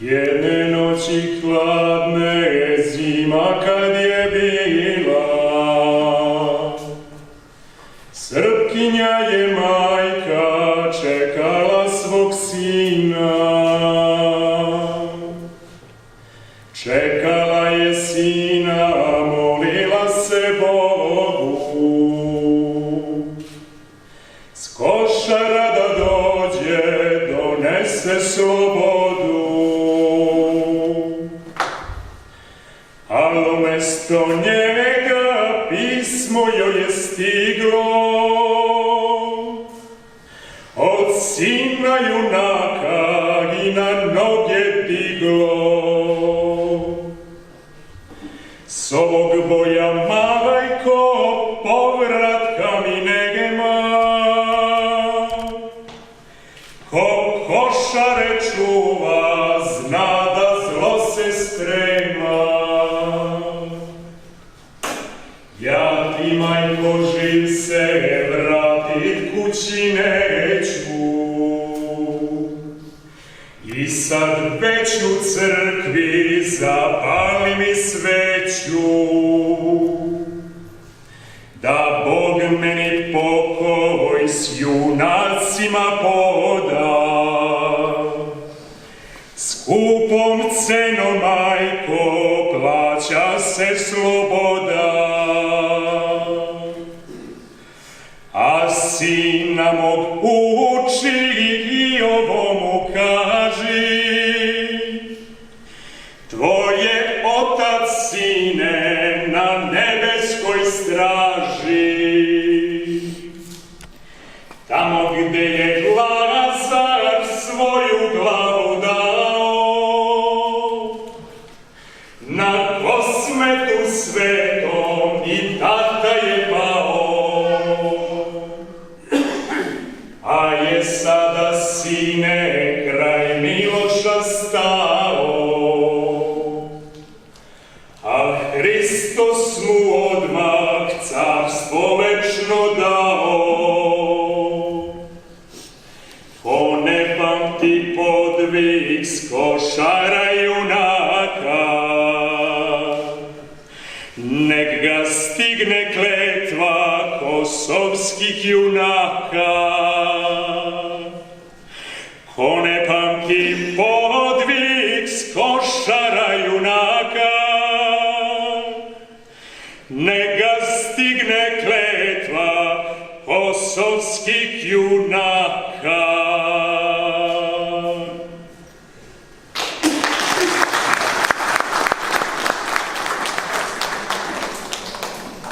Jedne noći hladne zima kad je bila, Srpkinja je majka čekala svog sina. Čekala je sina, molila se Bogu, s košara da dođe, donese slobodu. Ali umesto njega pismo joj je stiglo od sina junaka i na noge diglo. S ovog boja, majko, povratka mi nema, ko košare čuva, zna da zlo se sprema. Ja ti, majko, živ se vratit kući neću, i sad već u crkvi zapali mi sveću, da Bog meni pokoj s junacima poda. Skupom cenom, majko, plaća se sloboda. A sina mog uči i ovo mu kaži, tvoj je otac, sine, na nebeskoj straži. Tamo gde je Lazar svoju glavu dao, na kosmetu svetom i tata je pao. A je sada, sine, kraj Miloša stao, a Hristos mu odmah carstvo večno dao. Ko ne pamti podvig s košara junaka, nek ga stigne kletva kosovskih junaka. Ko ne pamti podvig s košara junaka, nek ga stigne kletva kosovskih junaka.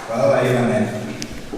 Hvala